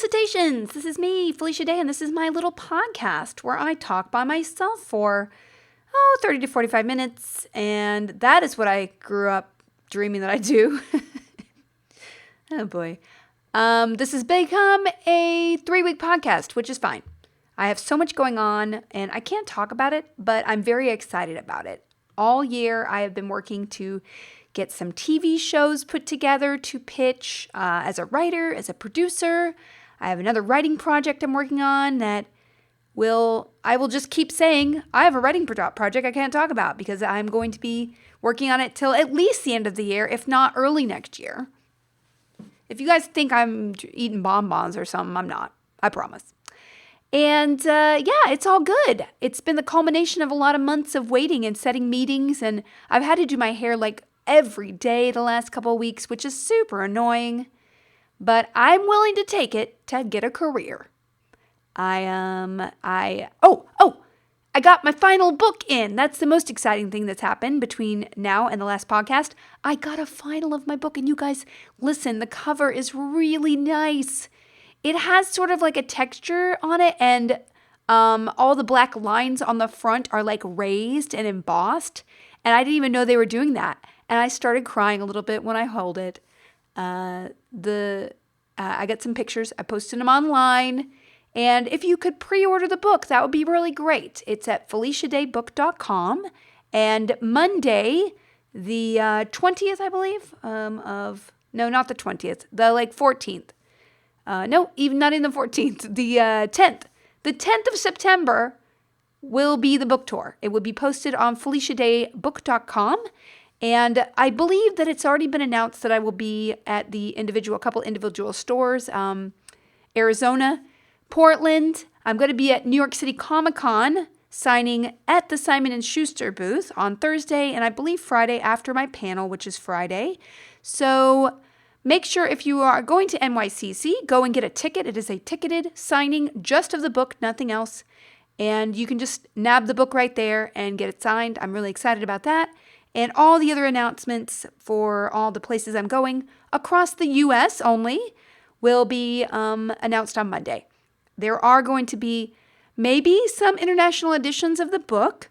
Felicitations! This is me, Felicia Day, and this is my little podcast where I talk by myself for, 30 to 45 minutes, and that is what I grew up dreaming that I do. Oh boy. This has become a 3-week podcast, which is fine. I have so much going on, and I can't talk about it, but I'm very excited about it. All year, I have been working to get some TV shows put together to pitch as a writer, as a producer. I have another writing project I'm working on that I will just keep saying, I have a writing project I can't talk about because I'm going to be working on it till at least the end of the year, if not early next year. If you guys think I'm eating bonbons or something, I'm not. I promise. And it's all good. It's been the culmination of a lot of months of waiting and setting meetings, and I've had to do my hair like every day the last couple of weeks, which is super annoying. But I'm willing to take it to get a career. I got my final book in. That's the most exciting thing that's happened between now and the last podcast. I got a final of my book, and you guys, listen, the cover is really nice. It has sort of like a texture on it, and all the black lines on the front are like raised and embossed, and I didn't even know they were doing that. And I started crying a little bit when I held it. I got some pictures. I posted them online. And if you could pre-order the book, that would be really great. It's at FeliciaDayBook.com. And Monday, the 20th, I believe, no, not the 20th, the 14th. No, even not in the 14th, the 10th. The 10th of September will be the book tour. It will be posted on FeliciaDayBook.com. And I believe that it's already been announced that I will be at a couple individual stores, Arizona, Portland. I'm going to be at New York City Comic-Con signing at the Simon & Schuster booth on Thursday, and I believe Friday after my panel, which is Friday. So make sure if you are going to NYCC, go and get a ticket. It is a ticketed signing just of the book, nothing else. And you can just nab the book right there and get it signed. I'm really excited about that. And all the other announcements for all the places I'm going across the U.S. only will be announced on Monday. There are going to be maybe some international editions of the book.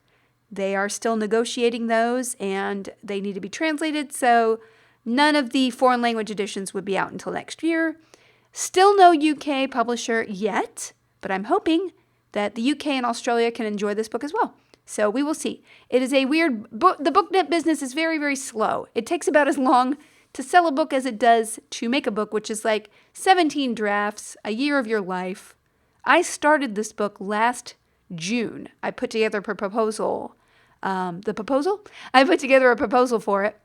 They are still negotiating those, and they need to be translated, so none of the foreign language editions would be out until next year. Still no UK publisher yet, but I'm hoping that the UK and Australia can enjoy this book as well. So we will see. It is a weird book. The booknet business is very, very slow. It takes about as long to sell a book as it does to make a book, which is like 17 drafts, a year of your life. I started this book last June. I put together a proposal. I put together a proposal for it,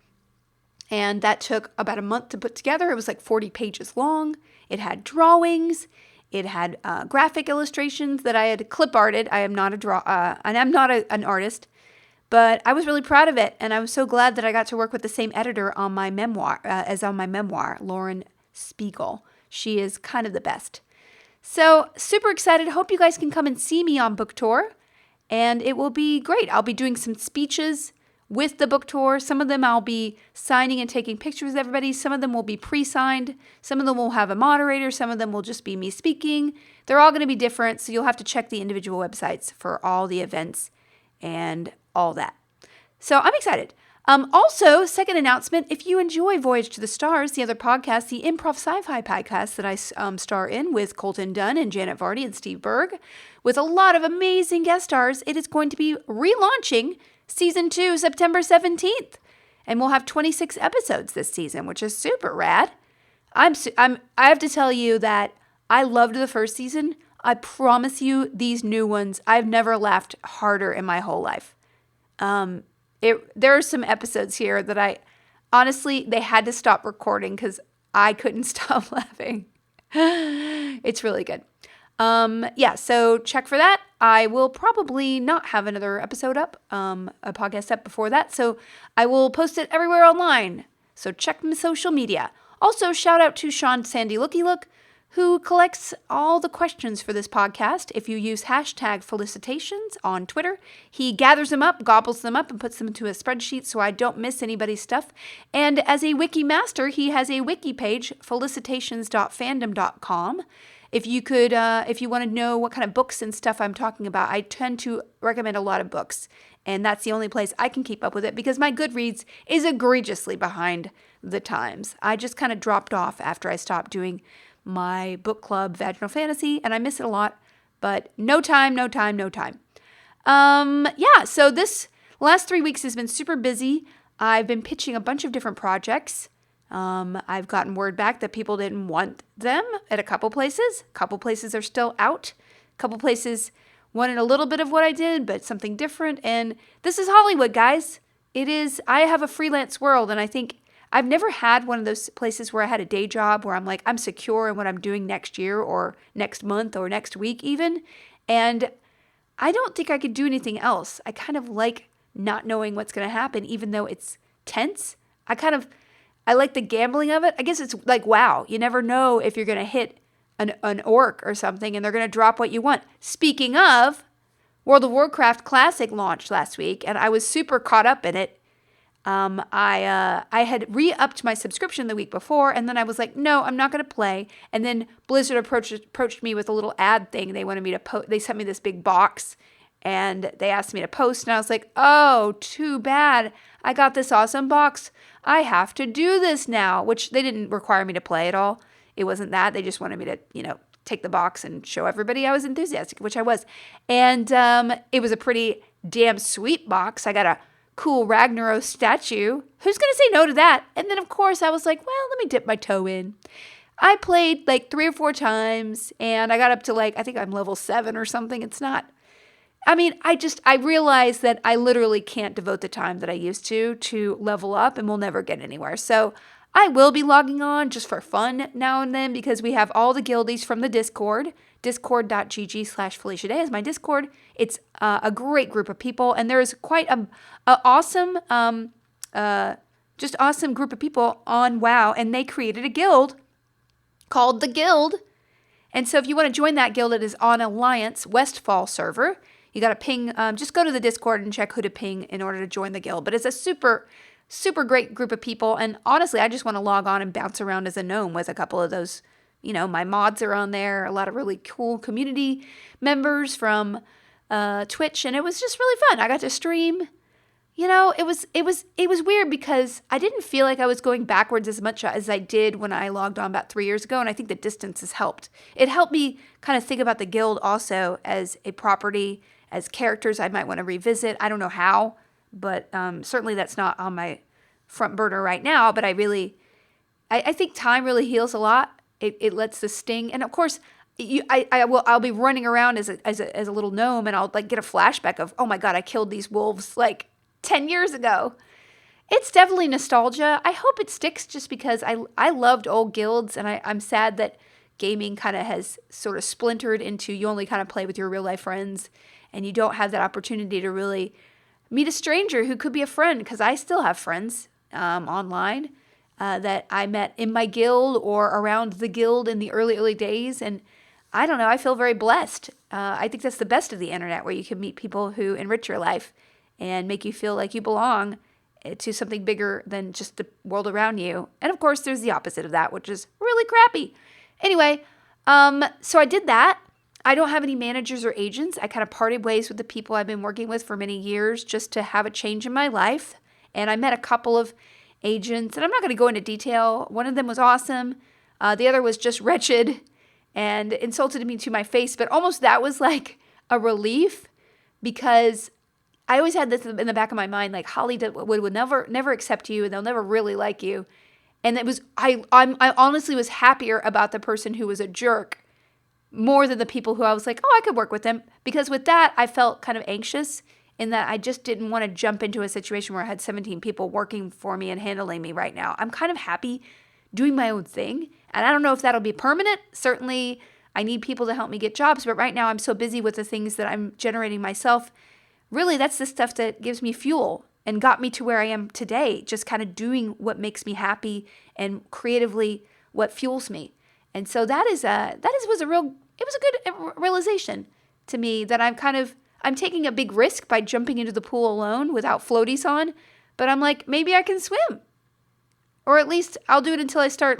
and that took about a month to put together. It was like 40 pages long. It had drawings. It had graphic illustrations that I had clip arted. I am not an artist, but I was really proud of it, and I was so glad that I got to work with the same editor on my memoir as on my memoir, Lauren Spiegel. She is kind of the best. So super excited. Hope you guys can come and see me on book tour, and it will be great. I'll be doing some speeches with the book tour. Some of them I'll be signing and taking pictures with everybody. Some of them will be pre-signed. Some of them will have a moderator. Some of them will just be me speaking. They're all going to be different, so you'll have to check the individual websites for all the events and all that. So I'm excited. Also, second announcement, if you enjoy Voyage to the Stars, the other podcast, the improv sci-fi podcast that I star in with Colton Dunn and Janet Vardy and Steve Berg, with a lot of amazing guest stars, it is going to be relaunching Season 2, September 17th. And we'll have 26 episodes this season, which is super rad. I have to tell you that I loved the first season. I promise you, these new ones, I've never laughed harder in my whole life. There are some episodes here that honestly, they had to stop recording because I couldn't stop laughing. It's really good. So check for that. I will probably not have another episode up, a podcast up before that. So I will post it everywhere online. So check my social media. Also, shout out to Sean Sandy Looky Look, who collects all the questions for this podcast. If you use hashtag felicitations on Twitter, he gathers them up, gobbles them up, and puts them into a spreadsheet so I don't miss anybody's stuff. And as a wiki master, he has a wiki page, felicitations.fandom.com. if you want to know what kind of books and stuff I'm talking about, I tend to recommend a lot of books. And that's the only place I can keep up with it because my Goodreads is egregiously behind the times. I just kind of dropped off after I stopped doing my book club, Vaginal Fantasy, and I miss it a lot. But no time. So this last 3 weeks has been super busy. I've been pitching a bunch of different projects. I've gotten word back that people didn't want them at a couple places. A couple places are still out. A couple places wanted a little bit of what I did, but something different. And this is Hollywood, guys. It is, I have a freelance world, and I think I've never had one of those places where I had a day job where I'm like, I'm secure in what I'm doing next year or next month or next week even. And I don't think I could do anything else. I kind of like not knowing what's going to happen, even though it's tense. I like the gambling of it. I guess it's like, wow, you never know if you're going to hit an orc or something and they're going to drop what you want. Speaking of, World of Warcraft Classic launched last week and I was super caught up in it. I had re-upped my subscription the week before and then I was like, no, I'm not going to play. And then Blizzard approached me with a little ad thing. They wanted me to they sent me this big box and they asked me to post and I was like, oh, too bad. I got this awesome box. I have to do this now, which they didn't require me to play at all. It wasn't that. They just wanted me to, take the box and show everybody I was enthusiastic, which I was. And it was a pretty damn sweet box. I got a cool Ragnaros statue. Who's going to say no to that? And then, of course, I was like, well, let me dip my toe in. I played like 3 or 4 times, and I got up to I think I'm level 7 or something. It's not. I mean, I realized that I literally can't devote the time that I used to level up, and we'll never get anywhere. So I will be logging on just for fun now and then because we have all the guildies from the Discord. Discord.gg/Felicia Day is my Discord. It's a great group of people, and there is quite a awesome, just awesome group of people on WoW, and they created a guild called The Guild. And so if you want to join that guild, it is on Alliance Westfall server. You got to ping, just go to the Discord and check who to ping in order to join the guild. But it's a super, super great group of people. And honestly, I just want to log on and bounce around as a gnome with a couple of those. My mods are on there, a lot of really cool community members from Twitch. And it was just really fun. I got to stream. It was weird because I didn't feel like I was going backwards as much as I did when I logged on about 3 years ago. And I think the distance has helped. It helped me kind of think about the guild also as a property, as characters I might want to revisit. I don't know how, but certainly that's not on my front burner right now. But I think time really heals a lot. It lets the sting. And of course, I'll be running around as a little gnome and I'll get a flashback of, oh my God, I killed these wolves 10 years ago. It's definitely nostalgia. I hope it sticks just because I loved old guilds and I'm sad that gaming kind of has sort of splintered into you only kind of play with your real life friends and you don't have that opportunity to really meet a stranger who could be a friend because I still have friends online that I met in my guild or around the guild in the early days. And I don't know, I feel very blessed. I think that's the best of the internet where you can meet people who enrich your life and make you feel like you belong to something bigger than just the world around you. And of course, there's the opposite of that, which is really crappy. Anyway, so I did that. I don't have any managers or agents. I kind of parted ways with the people I've been working with for many years just to have a change in my life. And I met a couple of agents, and I'm not going to go into detail. One of them was awesome. The other was just wretched and insulted me to my face. But almost that was like a relief because I always had this in the back of my mind, like Hollywood would never accept you and they'll never really like you. And it was, I honestly was happier about the person who was a jerk more than the people who I was like, oh, I could work with them. Because with that, I felt kind of anxious in that I just didn't want to jump into a situation where I had 17 people working for me and handling me right now. I'm kind of happy doing my own thing. And I don't know if that'll be permanent. Certainly, I need people to help me get jobs. But right now, I'm so busy with the things that I'm generating myself. Really, that's the stuff that gives me fuel and got me to where I am today, just kind of doing what makes me happy and creatively what fuels me. And so it was a good realization to me that I'm taking a big risk by jumping into the pool alone without floaties on, but I'm like, maybe I can swim. Or at least I'll do it until I start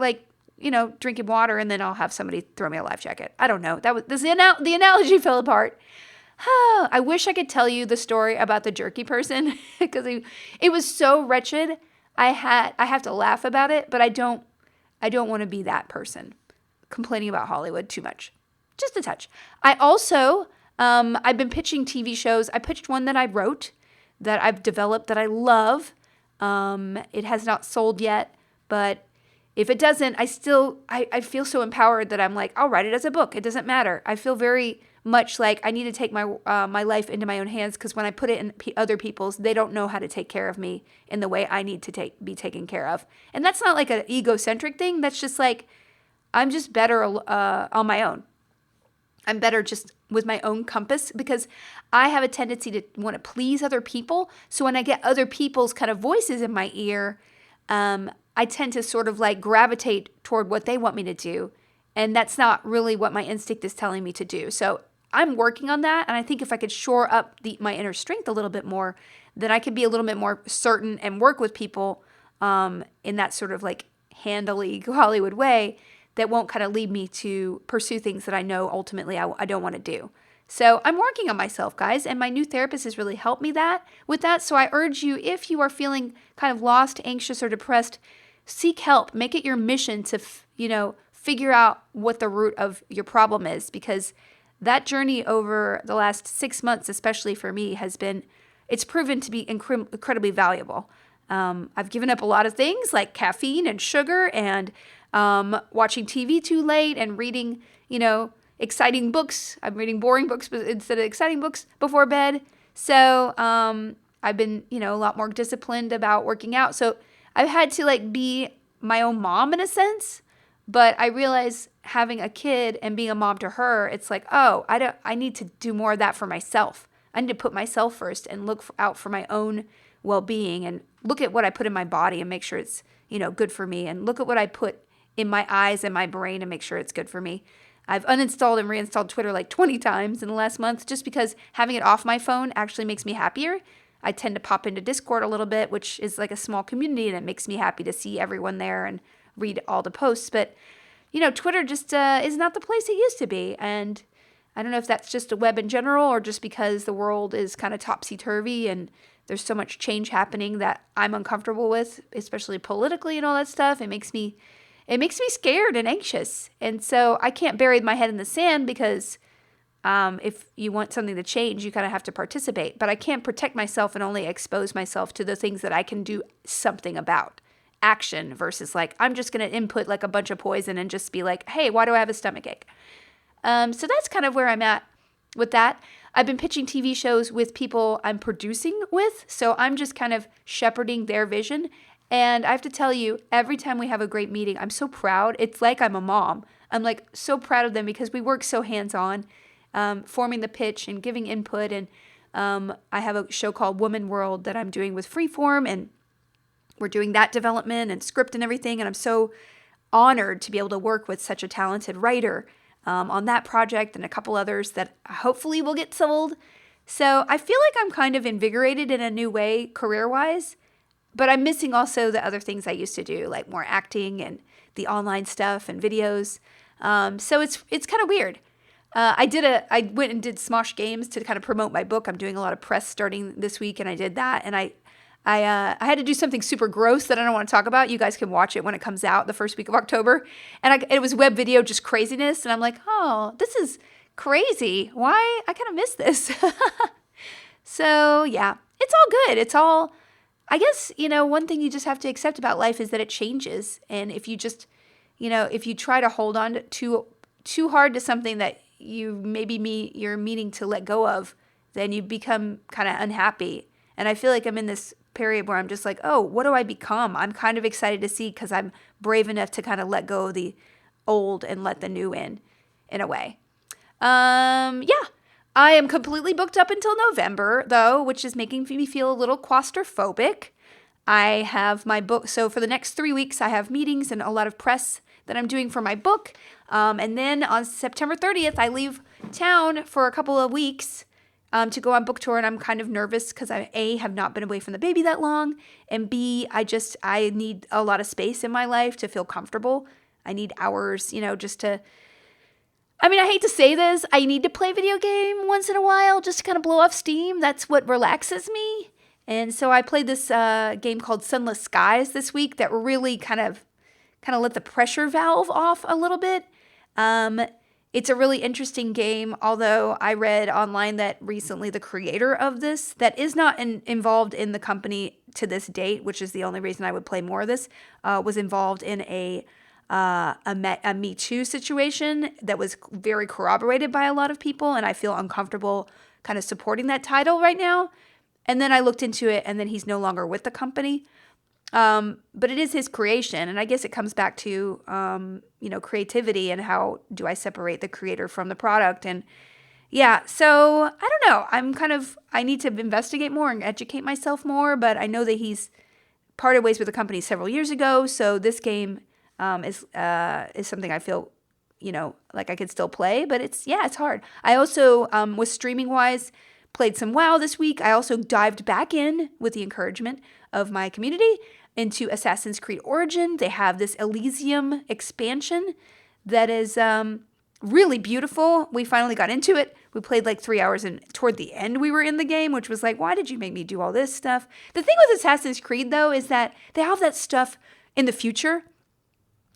drinking water, and then I'll have somebody throw me a life jacket. I don't know. The analogy fell apart. I wish I could tell you the story about the jerky person because it was so wretched. I have to laugh about it, but I don't want to be that person complaining about Hollywood too much. Just a touch. I also, I've been pitching TV shows. I pitched one that I wrote, that I've developed, that I love. It has not sold yet, but if it doesn't, I feel so empowered that I'm like, I'll write it as a book. It doesn't matter. I feel very much like I need to take my life into my own hands, because when I put it in other people's, they don't know how to take care of me in the way I need to be taken care of. And that's not like an egocentric thing. That's just like, I'm just better on my own. I'm better just with my own compass, because I have a tendency to want to please other people. So when I get other people's kind of voices in my ear, I tend to sort of like gravitate toward what they want me to do. And that's not really what my instinct is telling me to do. So I'm working on that. And I think if I could shore up my inner strength a little bit more, then I could be a little bit more certain and work with people in that sort of like handily Hollywood way that won't kind of lead me to pursue things that I know ultimately I don't want to do. So I'm working on myself, guys, and my new therapist has really helped me with that. So I urge you, if you are feeling kind of lost, anxious, or depressed, seek help. Make it your mission to, figure out what the root of your problem is, because that journey over the last 6 months, especially for me, it's proven to be incredibly valuable. I've given up a lot of things like caffeine and sugar and watching TV too late and reading, exciting books. I'm reading boring books instead of exciting books before bed. So I've been, a lot more disciplined about working out. So I've had to like be my own mom in a sense. But I realize having a kid and being a mom to her, it's like, I need to do more of that for myself. I need to put myself first and look out for my own well-being, and look at what I put in my body and make sure it's, good for me, and look at what I put in my eyes and my brain and make sure it's good for me. I've uninstalled and reinstalled Twitter like 20 times in the last month, just because having it off my phone actually makes me happier. I tend to pop into Discord a little bit, which is like a small community, and it makes me happy to see everyone there and read all the posts. But, Twitter just is not the place it used to be. And I don't know if that's just a web in general, or just because the world is kind of topsy-turvy and there's so much change happening that I'm uncomfortable with, especially politically and all that stuff. It makes me scared and anxious. And so I can't bury my head in the sand, because if you want something to change, you kind of have to participate. But I can't protect myself and only expose myself to the things that I can do something about. Action versus like, I'm just going to input like a bunch of poison and just be like, hey, why do I have a stomachache? So that's kind of where I'm at with that. I've been pitching TV shows with people I'm producing with. So I'm just kind of shepherding their vision. And I have to tell you, every time we have a great meeting, I'm so proud. It's like I'm a mom. I'm like so proud of them, because we work so hands-on, forming the pitch and giving input. And I have a show called Woman World that I'm doing with Freeform, and we're doing that development and script and everything. And I'm so honored to be able to work with such a talented writer on that project and a couple others that hopefully will get sold. So I feel like I'm kind of invigorated in a new way career-wise, but I'm missing also the other things I used to do, like more acting and the online stuff and videos. So it's kind of weird. I went and did Smosh Games to kind of promote my book. I'm doing a lot of press starting this week, and I did that. And I had to do something super gross that I don't want to talk about. You guys can watch it when it comes out the first week of October. And it was web video, just craziness. And I'm like, oh, this is crazy. Why? I kind of miss this. So yeah, it's all good. It's all, I guess, one thing you just have to accept about life is that it changes. And if you just, if you try to hold on to too hard to something that you're meaning to let go of, then you become kind of unhappy. And I feel like I'm in this period where I'm just like, oh, what do I become? I'm kind of excited to see, because I'm brave enough to kind of let go of the old and let the new in a way. Yeah, I am completely booked up until November, though, which is making me feel a little claustrophobic. I have my book. So for the next 3 weeks, I have meetings and a lot of press that I'm doing for my book. And then on September 30th, I leave town for a couple of weeks to go on book tour, and I'm kind of nervous because I, A, have not been away from the baby that long, and B, I need a lot of space in my life to feel comfortable. I need hours, just to, I mean, I hate to say this, I need to play video game once in a while just to kind of blow off steam. That's what relaxes me. And so I played this game called Sunless Skies this week that really kind of let the pressure valve off a little bit. It's a really interesting game, although I read online that recently the creator of this, that is not involved in the company to this date, which is the only reason I would play more of this, was involved in a Me Too situation that was very corroborated by a lot of people, and I feel uncomfortable kind of supporting that title right now. And then I looked into it, and then he's no longer with the company. But it is his creation, and I guess it comes back to, creativity and how do I separate the creator from the product. And yeah, so I don't know. I need to investigate more and educate myself more, but I know that he's parted ways with the company several years ago. So this game, is something I feel, like I could still play, but it's hard. I also, was streaming wise, played some WoW this week. I also dived back in with the encouragement of my community into Assassin's Creed Origin. They have this Elysium expansion that is really beautiful. We finally got into it. We played like 3 hours, and toward the end we were in the game, which was like, why did you make me do all this stuff? The thing with Assassin's Creed, though, is that they have that stuff in the future.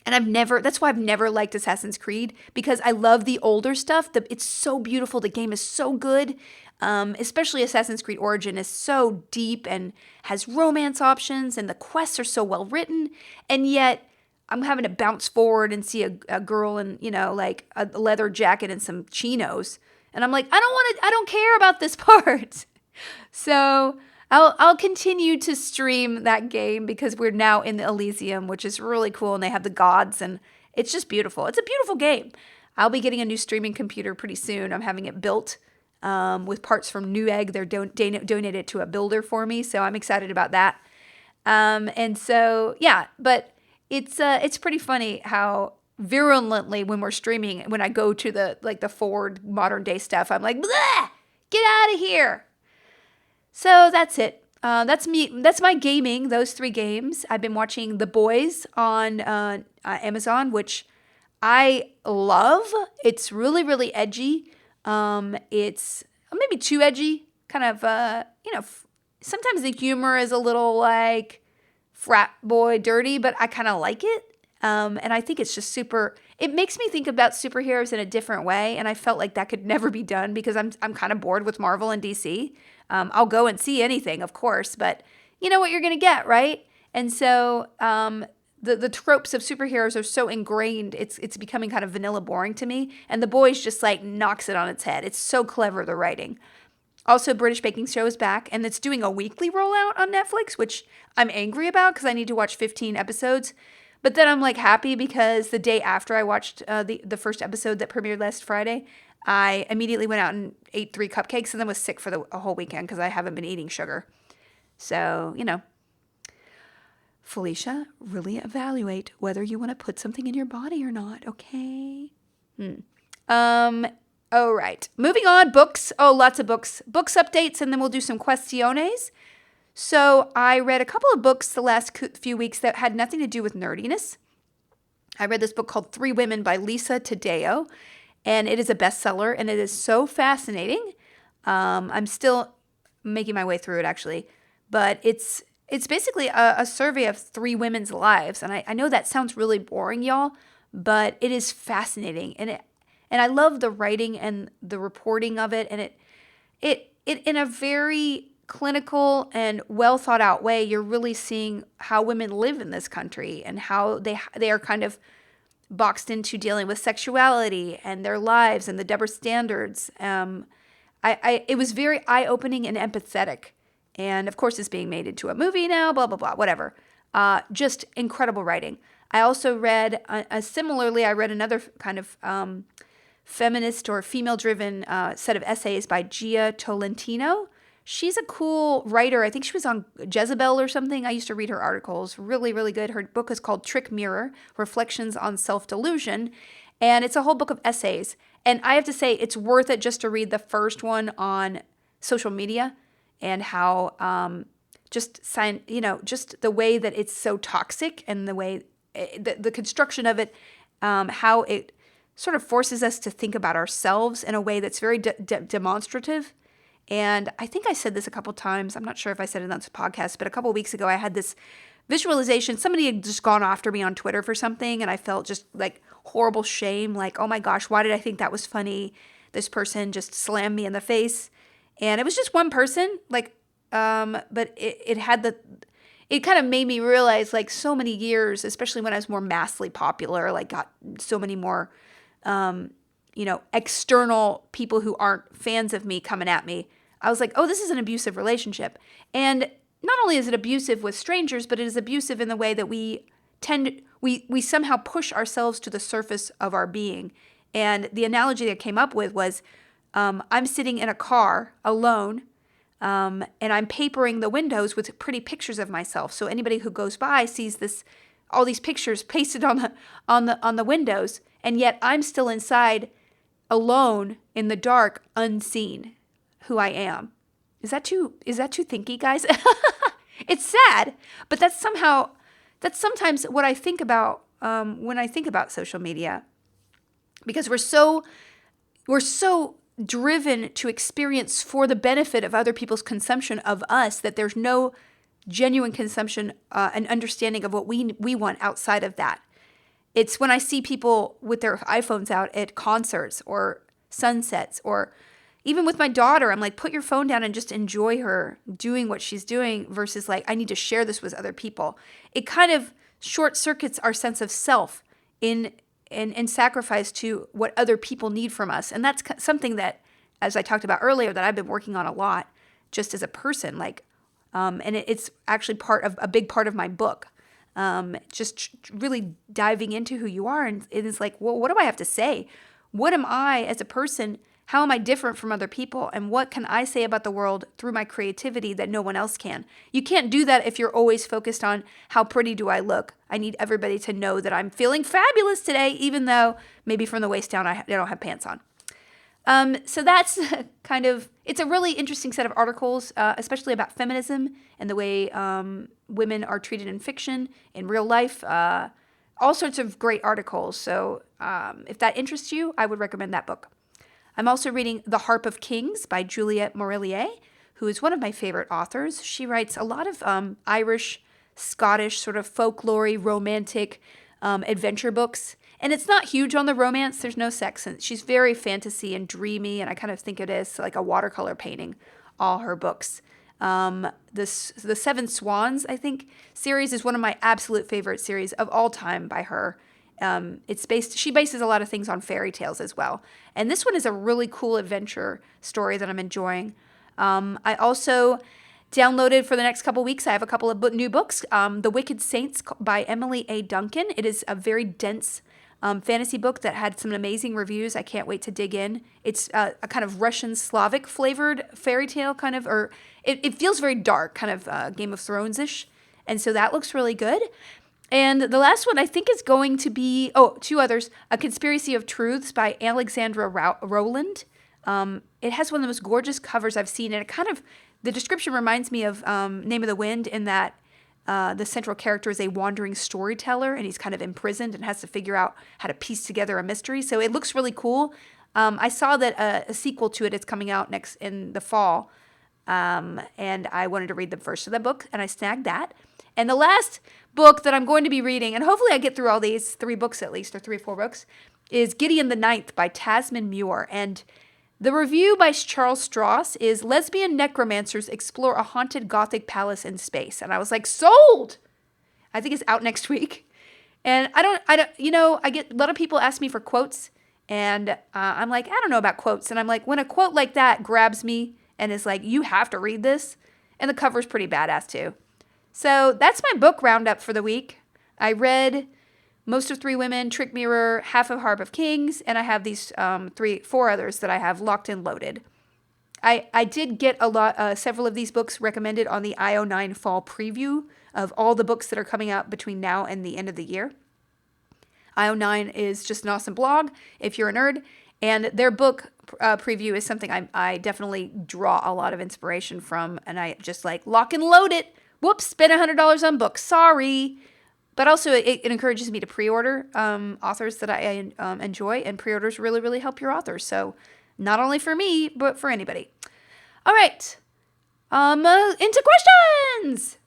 And that's why I've never liked Assassin's Creed, because I love the older stuff. It's so beautiful. The game is so good. Especially Assassin's Creed Origin is so deep and has romance options, and the quests are so well written. And yet I'm having to bounce forward and see a girl in, like a leather jacket and some chinos. And I'm like, I don't care about this part. So I'll continue to stream that game because we're now in the Elysium, which is really cool. And they have the gods, and it's just beautiful. It's a beautiful game. I'll be getting a new streaming computer pretty soon. I'm having it built with parts from Newegg. They're donated to a builder for me, so I'm excited about that. And so, yeah, but it's pretty funny how virulently when we're streaming, when I go to the forward modern day stuff, I'm like, bleh, get out of here. So that's it. That's me. That's my gaming, those 3 games. I've been watching The Boys on Amazon, which I love. It's really, really edgy. It's maybe too edgy, kind of, sometimes the humor is a little like frat boy dirty, but I kind of like it. And I think it's just it makes me think about superheroes in a different way. And I felt like that could never be done because I'm kind of bored with Marvel and DC. I'll go and see anything, of course, but you know what you're going to get, right? And so, the tropes of superheroes are so ingrained, it's becoming kind of vanilla boring to me. And The Boys just like knocks it on its head. It's so clever, the writing. Also, British Baking Show is back, and it's doing a weekly rollout on Netflix, which I'm angry about because I need to watch 15 episodes. But then I'm like happy because the day after I watched the first episode that premiered last Friday, I immediately went out and ate 3 cupcakes and then was sick for a whole weekend because I haven't been eating sugar. So, Felicia, really evaluate whether you want to put something in your body or not, okay? All right. Moving on, books. Oh, lots of books. Books updates, and then we'll do some questiones. So I read a couple of books the last few weeks that had nothing to do with nerdiness. I read this book called 3 Women by Lisa Taddeo, and it is a bestseller, and it is so fascinating. I'm still making my way through it, actually, but it's basically a survey of 3 women's lives, and I know that sounds really boring, y'all, but it is fascinating, and I love the writing and the reporting of it, and it in a very clinical and well thought out way, you're really seeing how women live in this country and how they are kind of boxed into dealing with sexuality and their lives and the double standards. It was very eye-opening and empathetic. And of course, it's being made into a movie now, blah, blah, blah, whatever. Just incredible writing. I also read, similarly, I read another kind of feminist or female-driven set of essays by Gia Tolentino. She's a cool writer. I think she was on Jezebel or something. I used to read her articles. Really, really good. Her book is called Trick Mirror, Reflections on Self-Delusion. And it's a whole book of essays. And I have to say, it's worth it just to read the first one on social media and how just the way that it's so toxic and the way the construction of it how it sort of forces us to think about ourselves in a way that's very demonstrative. And I think I said this a couple times. I'm not sure if I said it on this podcast, but a couple of weeks ago I had this visualization. Somebody had just gone after me on Twitter for something, and I felt just like horrible shame. Like, oh my gosh, why did I think that was funny? This person just slammed me in the face. And it was just one person, like, but it kind of made me realize, like, so many years, especially when I was more massively popular, like got so many more, external people who aren't fans of me coming at me. I was like, oh, this is an abusive relationship. And not only is it abusive with strangers, but it is abusive in the way that we somehow push ourselves to the surface of our being. And the analogy I came up with was, I'm sitting in a car alone, and I'm papering the windows with pretty pictures of myself. So anybody who goes by sees all these pictures pasted on the windows, and yet I'm still inside, alone in the dark, unseen, who I am. Is that too thinky, guys? It's sad, but that's sometimes what I think about when I think about social media, because we're so driven to experience for the benefit of other people's consumption of us that there's no genuine consumption and understanding of what we want outside of that. It's when I see people with their iPhones out at concerts or sunsets, or even with my daughter, I'm like, put your phone down and just enjoy her doing what she's doing versus like, I need to share this with other people. It kind of short circuits our sense of self in sacrifice to what other people need from us. And that's something that, as I talked about earlier, that I've been working on a lot just as a person, like, and it's actually a big part of my book. Just really diving into who you are. And it's like, well, what do I have to say? What am I as a person? How am I different from other people? And what can I say about the world through my creativity that no one else can? You can't do that if you're always focused on how pretty do I look. I need everybody to know that I'm feeling fabulous today, even though maybe from the waist down I don't have pants on. So that's it's a really interesting set of articles, especially about feminism and the way women are treated in fiction, in real life, all sorts of great articles. So if that interests you, I would recommend that book. I'm also reading The Harp of Kings by Juliet Marillier, who is one of my favorite authors. She writes a lot of Irish, Scottish, sort of folklore-y, romantic adventure books. And it's not huge on the romance. There's no sex. And she's very fantasy and dreamy, and I kind of think it is like a watercolor painting, all her books. The Seven Swans, I think, series is one of my absolute favorite series of all time by her. She bases a lot of things on fairy tales as well. And this one is a really cool adventure story that I'm enjoying. I also downloaded for the next couple weeks, I have a couple of new books. The Wicked Saints by Emily A. Duncan. It is a very dense fantasy book that had some amazing reviews. I can't wait to dig in. It's a kind of Russian Slavic flavored fairy tale kind of, or it feels very dark, kind of Game of Thrones-ish. And so that looks really good. And the last one I think is going to be, two others, A Conspiracy of Truths by Alexandra Rowland. It has one of the most gorgeous covers I've seen, and the description reminds me of Name of the Wind, in that the central character is a wandering storyteller, and he's kind of imprisoned and has to figure out how to piece together a mystery. So it looks really cool. I saw that a sequel to it is coming out next in the fall, and I wanted to read the first of the book, and I snagged that. And the last book that I'm going to be reading, and hopefully I get through all these 3 books at least, or 3 or 4 books, is Gideon the Ninth by Tamsyn Muir. And the review by Charles Stross is Lesbian Necromancers Explore a Haunted Gothic Palace in Space. And I was like, sold! I think it's out next week. And I get a lot of people ask me for quotes, and I'm like, I don't know about quotes. And I'm like, when a quote like that grabs me and is like, you have to read this, and the cover's pretty badass too. So that's my book roundup for the week. I read most of 3 Women, Trick Mirror, half of Harp of Kings, and I have these 4 others that I have locked and loaded. I did get several of these books recommended on the IO9 fall preview of all the books that are coming out between now and the end of the year. IO9 is just an awesome blog if you're a nerd, and their book preview is something I definitely draw a lot of inspiration from, and I just like lock and load it. Whoops, spent $100 on books. Sorry. But also, it encourages me to pre-order authors that I enjoy, and pre-orders really, really help your authors. So not only for me, but for anybody. All right. Into questions!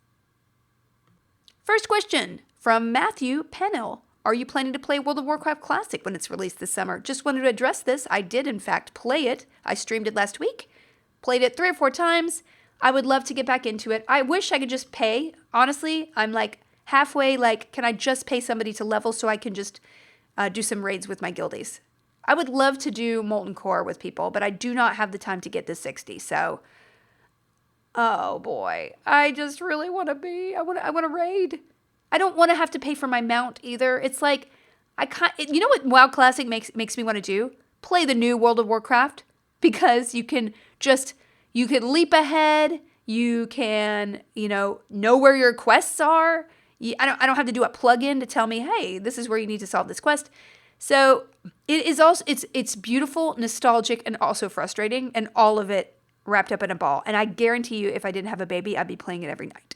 First question from Matthew Pennell. Are you planning to play World of Warcraft Classic when it's released this summer? Just wanted to address this. I did, in fact, play it. I streamed it last week. Played it 3 or 4 times. I would love to get back into it. I wish I could just pay. Honestly, I'm like halfway, like, can I just pay somebody to level so I can just do some raids with my guildies? I would love to do Molten Core with people, but I do not have the time to get to 60, so... Oh boy, I just really want to I want to raid. I don't want to have to pay for my mount either. It's like, you know what WoW Classic makes me want to do? Play the new World of Warcraft, because you can leap ahead. You can, know where your quests are. I don't have to do a plugin to tell me, hey, this is where you need to solve this quest. So it is also, it's beautiful, nostalgic, and also frustrating, and all of it wrapped up in a ball. And I guarantee you, if I didn't have a baby, I'd be playing it every night.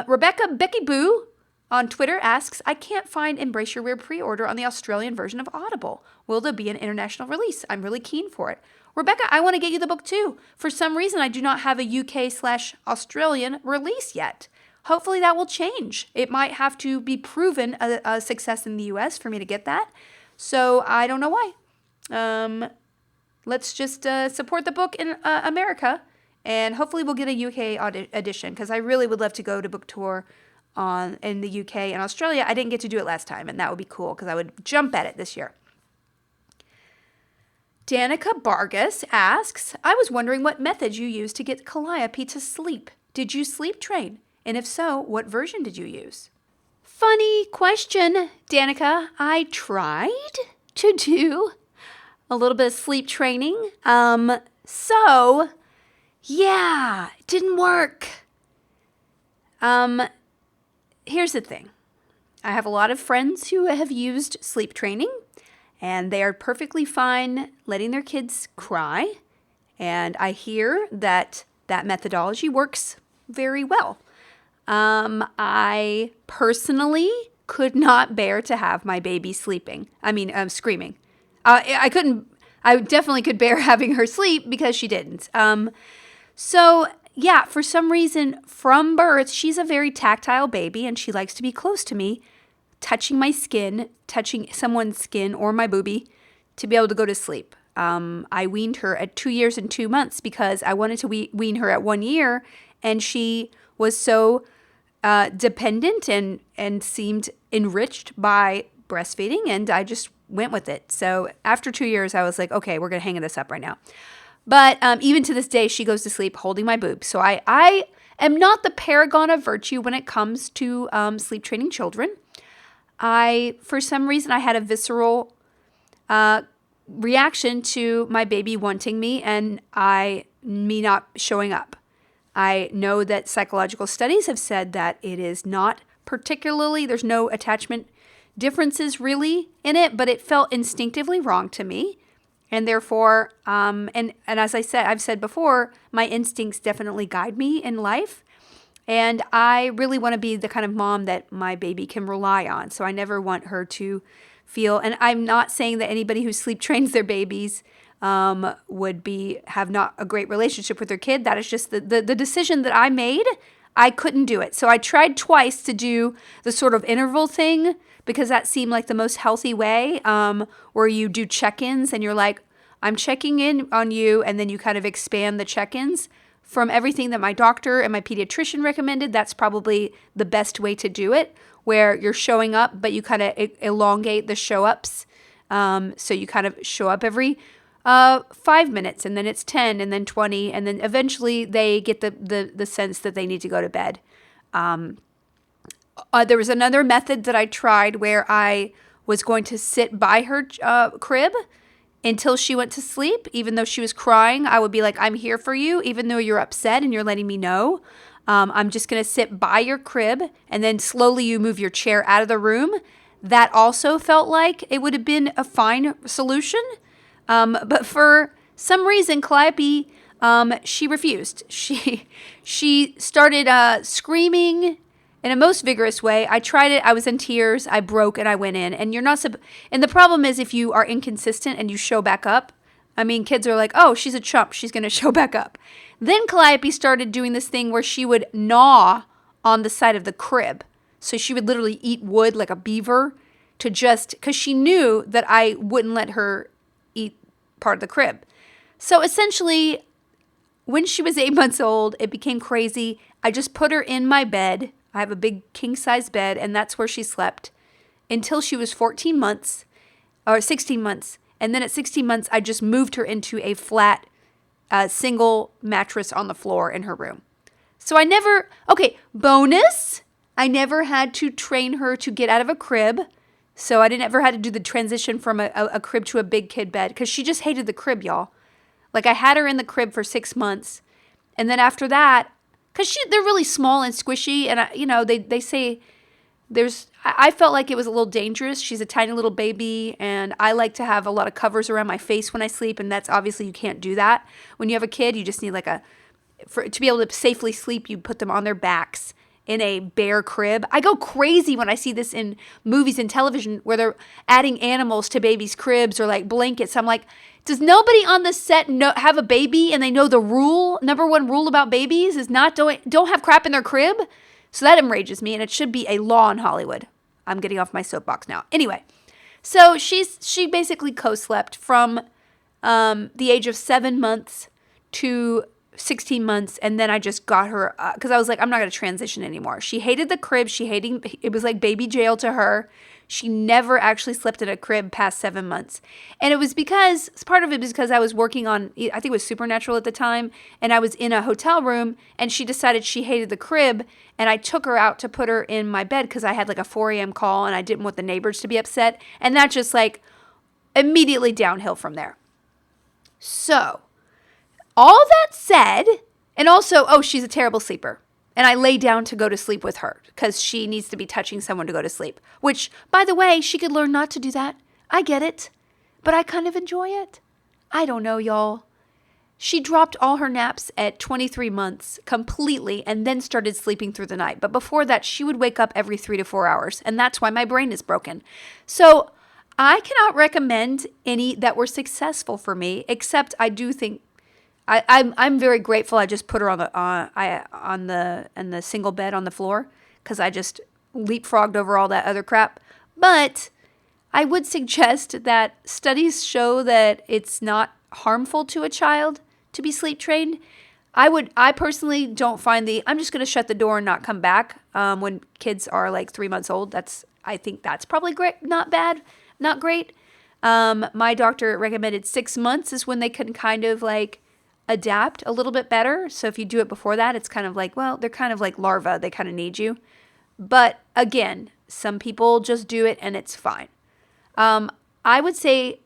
Rebecca Becky Boo on Twitter asks, I can't find Embrace Your Weird pre-order on the Australian version of Audible. Will there be an international release? I'm really keen for it. Rebecca, I want to get you the book too. For some reason, I do not have a UK/Australian release yet. Hopefully that will change. It might have to be proven a success in the US for me to get that. So I don't know why. Let's just support the book in America, and hopefully we'll get a UK edition, because I really would love to go to book tour in the UK and Australia. I didn't get to do it last time, and that would be cool, because I would jump at it this year. Danica Vargas asks, I was wondering what method you used to get Calliope to sleep. Did you sleep train? And if so, what version did you use? Funny question, Danica. I tried to do a little bit of sleep training. So, yeah, it didn't work. Here's the thing. I have a lot of friends who have used sleep training, and they are perfectly fine letting their kids cry. And I hear that methodology works very well. I personally could not bear to have my baby screaming. I definitely could bear having her sleep, because she didn't. So yeah, for some reason from birth, she's a very tactile baby, and she likes to be close to me, touching my skin, touching someone's skin or my boobie to be able to go to sleep. I weaned her at 2 years and 2 months because I wanted to wean her at 1 year, and she was so dependent and seemed enriched by breastfeeding, and I just went with it. So after 2 years, I was like, okay, we're going to hang this up right now. But even to this day, she goes to sleep holding my boob. So I am not the paragon of virtue when it comes to sleep training children. For some reason, I had a visceral reaction to my baby wanting me and me not showing up. I know that psychological studies have said that it is not particularly, there's no attachment differences really in it, but it felt instinctively wrong to me. And therefore, and as I've said before, my instincts definitely guide me in life. And I really want to be the kind of mom that my baby can rely on. So I never want her to feel, and I'm not saying that anybody who sleep trains their babies would have not a great relationship with their kid. That is just the decision that I made. I couldn't do it. So I tried twice to do the sort of interval thing, because that seemed like the most healthy way, where you do check-ins and you're like, I'm checking in on you, and then you kind of expand the check-ins. From everything that my doctor and my pediatrician recommended, that's probably the best way to do it, where you're showing up, but you kind of elongate the show-ups. So you kind of show up every 5 minutes, and then it's 10, and then 20, and then eventually they get the sense that they need to go to bed. There was another method that I tried where I was going to sit by her crib until she went to sleep. Even though she was crying, I would be like, I'm here for you, even though you're upset and you're letting me know. I'm just going to sit by your crib, and then slowly you move your chair out of the room. That also felt like it would have been a fine solution. But for some reason, Calliope, she refused. She started screaming in a most vigorous way. I tried it. I was in tears. I broke and I went in. And and the problem is if you are inconsistent and you show back up, I mean, kids are like, oh, she's a chump. She's going to show back up. Then Calliope started doing this thing where she would gnaw on the side of the crib. So she would literally eat wood like a beaver because she knew that I wouldn't let her eat part of the crib. So essentially, when she was 8 months old, it became crazy. I just put her in my bed. I have a big king-size bed, and that's where she slept until she was 14 months or 16 months. And then at 16 months, I just moved her into a flat single mattress on the floor in her room. So bonus, I never had to train her to get out of a crib. So I didn't ever had to do the transition from a crib to a big kid bed because she just hated the crib, y'all. Like I had her in the crib for 6 months. And then after that, because they're really small and squishy. And, they say I felt like it was a little dangerous. She's a tiny little baby, and I like to have a lot of covers around my face when I sleep, and that's obviously you can't do that. When you have a kid, you just need to be able to safely sleep, you put them on their backs in a bare crib. I go crazy when I see this in movies and television where they're adding animals to babies' cribs or like blankets. I'm like, does nobody on the set have a baby and they know the rule? Number one rule about babies is don't have crap in their crib. So that enrages me, and it should be a law in Hollywood. I'm getting off my soapbox now. Anyway, so she basically co-slept from the age of 7 months to 16 months, and then I just got her, because I was like, I'm not going to transition anymore. She hated the crib. It was like baby jail to her. She never actually slept in a crib past 7 months. And part of it was because I was working on, I think it was Supernatural at the time, and I was in a hotel room, and she decided she hated the crib, and I took her out to put her in my bed because I had like a 4 a.m. call, and I didn't want the neighbors to be upset. And that just like immediately downhill from there. So, all that said, and also, she's a terrible sleeper. And I lay down to go to sleep with her because she needs to be touching someone to go to sleep. Which, by the way, she could learn not to do that. I get it. But I kind of enjoy it. I don't know, y'all. She dropped all her naps at 23 months completely and then started sleeping through the night. But before that, she would wake up every 3 to 4 hours. And that's why my brain is broken. So I cannot recommend any that were successful for me, except I do think I'm very grateful. I just put her on the single bed on the floor because I just leapfrogged over all that other crap. But I would suggest that studies show that it's not harmful to a child to be sleep trained. I personally don't find I'm just going to shut the door and not come back when kids are like 3 months old. I think that's probably great, not bad, not great. My doctor recommended 6 months is when they can kind of like adapt a little bit better. So if you do it before that, it's kind of like, well, they're kind of like larvae. They kind of need you. But again, some people just do it and it's fine. I would say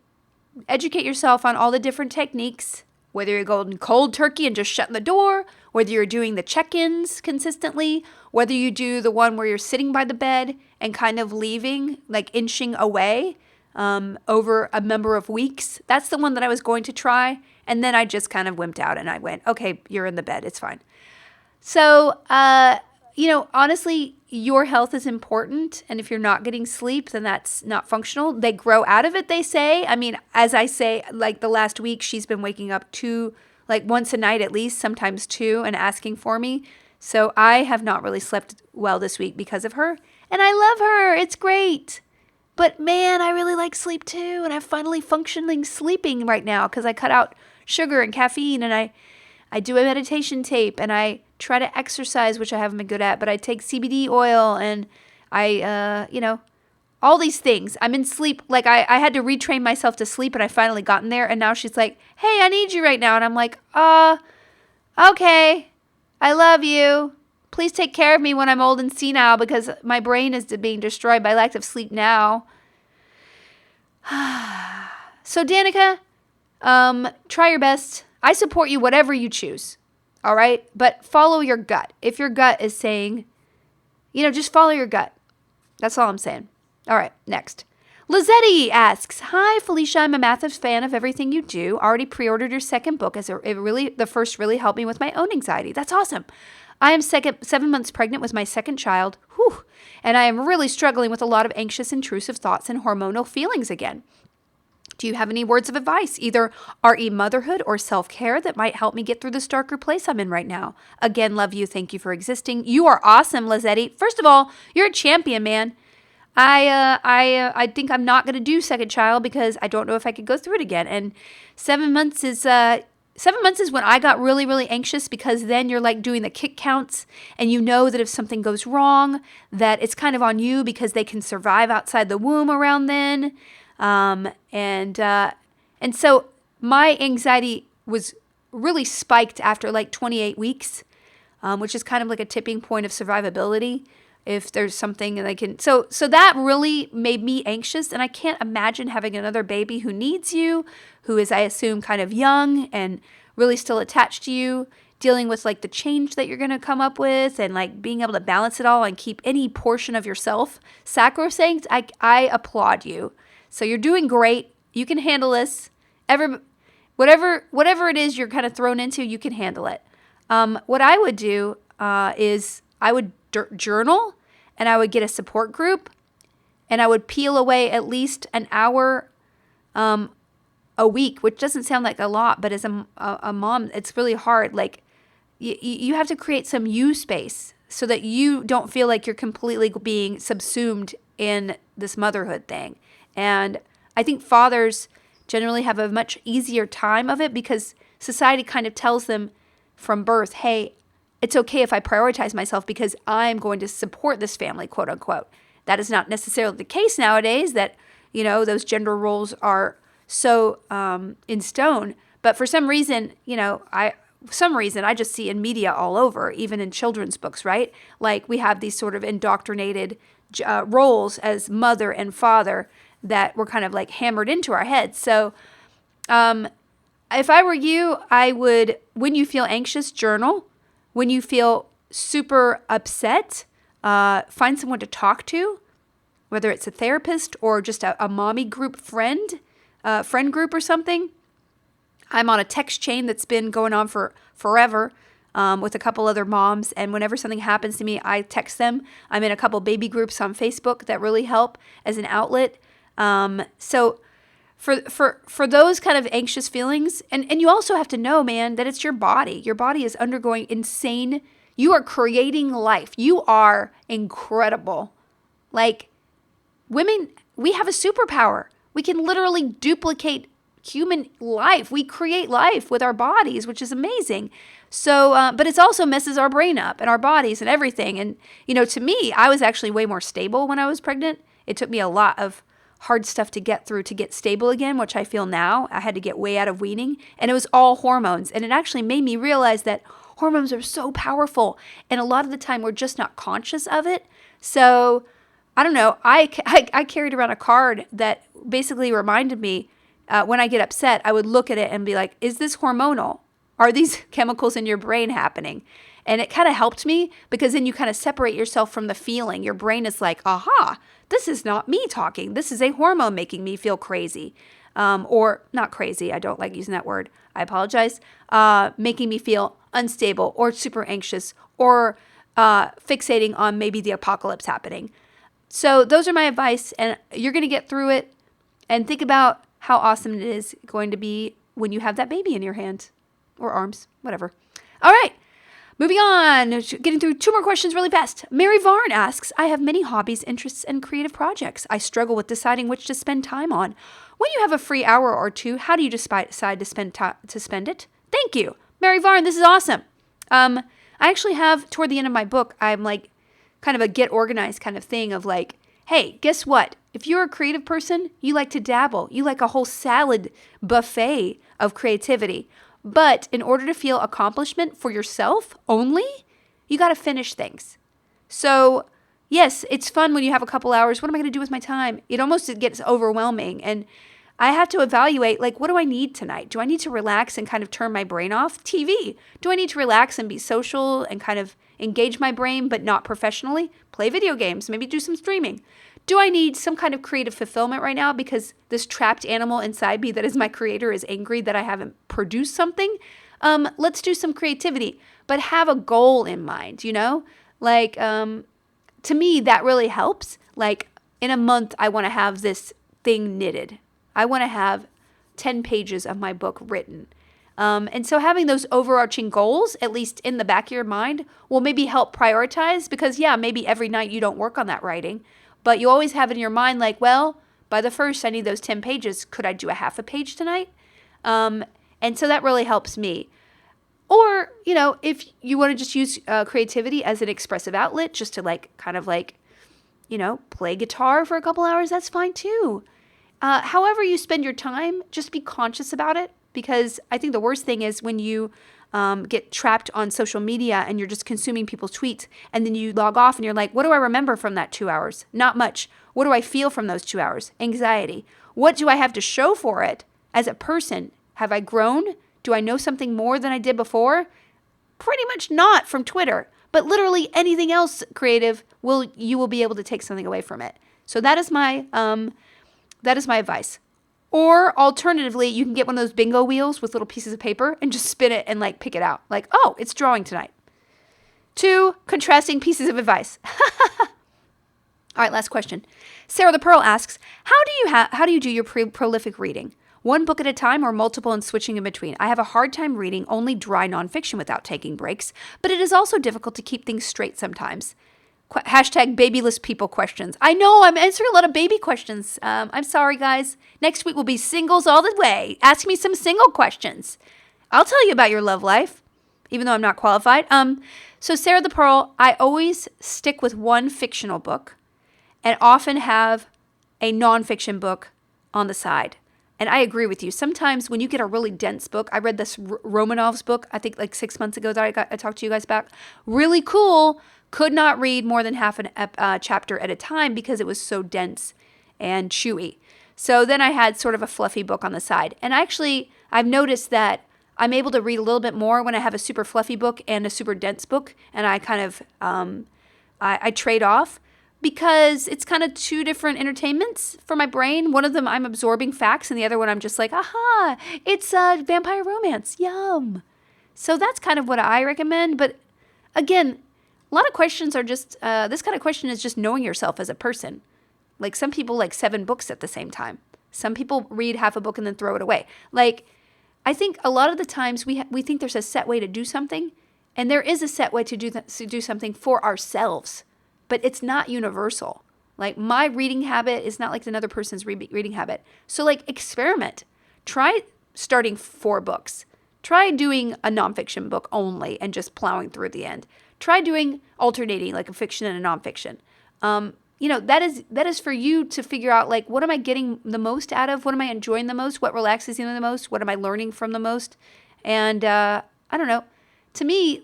educate yourself on all the different techniques, whether you're going cold turkey and just shutting the door, whether you're doing the check-ins consistently, whether you do the one where you're sitting by the bed and kind of leaving, like inching away over a number of weeks. That's the one that I was going to try. And then I just kind of wimped out and I went, okay, you're in the bed. It's fine. So, honestly, your health is important. And if you're not getting sleep, then that's not functional. They grow out of it, they say. I mean, as I say, like the last week, she's been waking up once a night at least, sometimes 2, and asking for me. So I have not really slept well this week because of her. And I love her. It's great. But man, I really like sleep too. And I'm finally functioning sleeping right now because I cut out sugar and caffeine, and I do a meditation tape, and I try to exercise, which I haven't been good at, but I take CBD oil, and I, all these things. I'm in sleep. Like I had to retrain myself to sleep, and I finally gotten there, and now she's like, hey, I need you right now. And I'm like, okay, I love you. Please take care of me when I'm old and senile because my brain is being destroyed by lack of sleep now. So Danica, try your best. I support you whatever you choose. All right? But follow your gut. If your gut is saying, just follow your gut. That's all I'm saying. All right, next. Lizetti asks, hi, Felicia. I'm a massive fan of everything you do. Already pre-ordered your second book as the first really helped me with my own anxiety. That's awesome. I am 7 months pregnant with my second child, and I am really struggling with a lot of anxious, intrusive thoughts and hormonal feelings again. Do you have any words of advice, either RE motherhood or self-care, that might help me get through this darker place I'm in right now? Again, love you. Thank you for existing. You are awesome, Lizzetti. First of all, you're a champion, man. I think I'm not going to do second child because I don't know if I could go through it again. And 7 months is 7 months is when I got really, really anxious, because then you're like doing the kick counts, and you know that if something goes wrong, that it's kind of on you because they can survive outside the womb around then. And so my anxiety was really spiked after like 28 weeks, which is kind of like a tipping point of survivability. If there's something that I can, so that really made me anxious, and I can't imagine having another baby who needs you, who is, I assume, kind of young and really still attached to you, dealing with like the change that you're going to come up with, and like being able to balance it all and keep any portion of yourself sacrosanct. I applaud you. So you're doing great. You can handle this. Whatever it is you're kind of thrown into, you can handle it. What I would do is I would journal, and I would get a support group, and I would peel away at least an hour a week, which doesn't sound like a lot, but as a mom, it's really hard. Like you have to create some you space so that you don't feel like you're completely being subsumed in this motherhood thing. And I think fathers generally have a much easier time of it because society kind of tells them from birth, hey, it's okay if I prioritize myself because I'm going to support this family, quote unquote. That is not necessarily the case nowadays, that, those gender roles are so in stone. But for some reason, I just see in media all over, even in children's books, right? Like we have these sort of indoctrinated roles as mother and father that were kind of like hammered into our heads. So if I were you, I would, when you feel anxious, journal. When you feel super upset, find someone to talk to, whether it's a therapist or just a mommy group friend group or something. I'm on a text chain that's been going on for forever with a couple other moms, and whenever something happens to me, I text them. I'm in a couple baby groups on Facebook that really help as an outlet. So for those kind of anxious feelings, and you also have to know, man, that it's your body. Your body is undergoing insane. You are creating life. You are incredible. Like women, we have a superpower. We can literally duplicate human life. We create life with our bodies, which is amazing. So, but it also messes our brain up and our bodies and everything. And, to me, I was actually way more stable when I was pregnant. It took me a lot of hard stuff to get through to get stable again, which I feel now. I had to get way out of weaning, and it was all hormones. And it actually made me realize that hormones are so powerful, and a lot of the time we're just not conscious of it. So I don't know. I carried around a card that basically reminded me when I get upset, I would look at it and be like, is this hormonal? Are these chemicals in your brain happening? And it kind of helped me, because then you kind of separate yourself from the feeling. Your brain is like, aha, this is not me talking. This is a hormone making me feel crazy. Or not crazy. I don't like using that word. I apologize. Making me feel unstable or super anxious or fixating on maybe the apocalypse happening. So those are my advice, and you're going to get through it. And think about how awesome it is going to be when you have that baby in your hand or arms, whatever. All right. Moving on, getting through 2 more questions really fast. Mary Varn asks, I have many hobbies, interests, and creative projects. I struggle with deciding which to spend time on. When you have a free hour or two, how do you decide to spend it? Thank you. Mary Varn, this is awesome. I actually have, toward the end of my book, I'm like kind of a get organized kind of thing of like, hey, guess what? If you're a creative person, you like to dabble. You like a whole salad buffet of creativity. But in order to feel accomplishment for yourself only, you got to finish things. So yes, it's fun when you have a couple hours. What am I going to do with my time? It almost gets overwhelming. And I have to evaluate, like, what do I need tonight? Do I need to relax and kind of turn my brain off? TV. Do I need to relax and be social and kind of engage my brain, but not professionally? Play video games, maybe do some streaming. Do I need some kind of creative fulfillment right now because this trapped animal inside me that is my creator is angry that I haven't produced something? let's do some creativity, but have a goal in mind, Like, to me, that really helps. Like, in a month, I want to have this thing knitted. I want to have 10 pages of my book written. And so having those overarching goals, at least in the back of your mind, will maybe help prioritize because, maybe every night you don't work on that writing, but you always have in your mind like, well, by the first, I need those 10 pages. Could I do a half a page tonight? And so that really helps me. Or, if you want to just use creativity as an expressive outlet, just to play guitar for a couple hours, that's fine too. However you spend your time, just be conscious about it. Because I think the worst thing is when you get trapped on social media and you're just consuming people's tweets and then you log off and you're like, what do I remember from that 2 hours? Not much. What do I feel from those 2 hours? Anxiety. What do I have to show for it as a person? Have I grown? Do I know something more than I did before? Pretty much not from Twitter. But literally anything else creative, you will be able to take something away from it. So that is my advice. Or alternatively, you can get one of those bingo wheels with little pieces of paper and just spin it and pick it out. Like, oh, it's drawing tonight. 2 contrasting pieces of advice. All right, last question. Sarah the Pearl asks, how do you do your prolific reading? One book at a time or multiple and switching in between? I have a hard time reading only dry nonfiction without taking breaks, but it is also difficult to keep things straight sometimes. Hashtag babyless people questions. I know, I'm answering a lot of baby questions. I'm sorry, guys. Next week will be singles all the way. Ask me some single questions. I'll tell you about your love life, even though I'm not qualified. So Sarah the Pearl, I always stick with one fictional book and often have a nonfiction book on the side. And I agree with you. Sometimes when you get a really dense book, I read this Romanov's book, I think 6 months ago that I talked to you guys about. Really cool. Could not read more than half a chapter at a time because it was so dense and chewy. So then I had sort of a fluffy book on the side. And actually, I've noticed that I'm able to read a little bit more when I have a super fluffy book and a super dense book. And I kind of, I trade off because it's kind of 2 different entertainments for my brain. One of them I'm absorbing facts and the other one I'm just like, aha, it's vampire romance. Yum. So that's kind of what I recommend. But again, a lot of questions are just, this kind of question is just knowing yourself as a person. Like some people like 7 books at the same time. Some people read half a book and then throw it away. Like, I think a lot of the times we think there's a set way to do something, and there is a set way to do something for ourselves, but it's not universal. Like my reading habit is not like another person's reading habit. So like experiment. Try starting 4 books. Try doing a nonfiction book only and just plowing through the end. Try doing alternating like a fiction and a nonfiction. That is for you to figure out like, what am I getting the most out of? What am I enjoying the most? What relaxes me the most? What am I learning from the most? And I don't know. To me,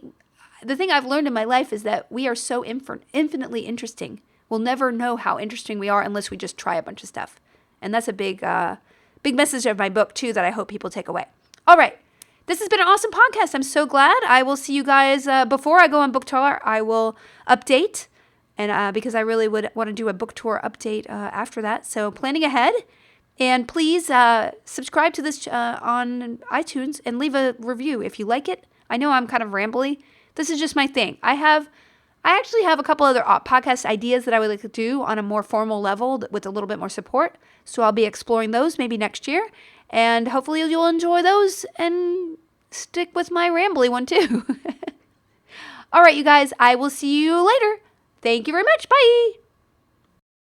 the thing I've learned in my life is that we are so infinitely interesting. We'll never know how interesting we are unless we just try a bunch of stuff. And that's a big message of my book too that I hope people take away. All right. This has been an awesome podcast. I'm so glad. I will see you guys before I go on book tour. I will update, and because I really would want to do a book tour update after that. So planning ahead, and please subscribe to this on iTunes and leave a review if you like it. I know I'm kind of rambly. This is just my thing. I actually have a couple other podcast ideas that I would like to do on a more formal level with a little bit more support. So I'll be exploring those maybe next year. And hopefully you'll enjoy those and stick with my rambly one too. All right, you guys, I will see you later. Thank you very much. Bye.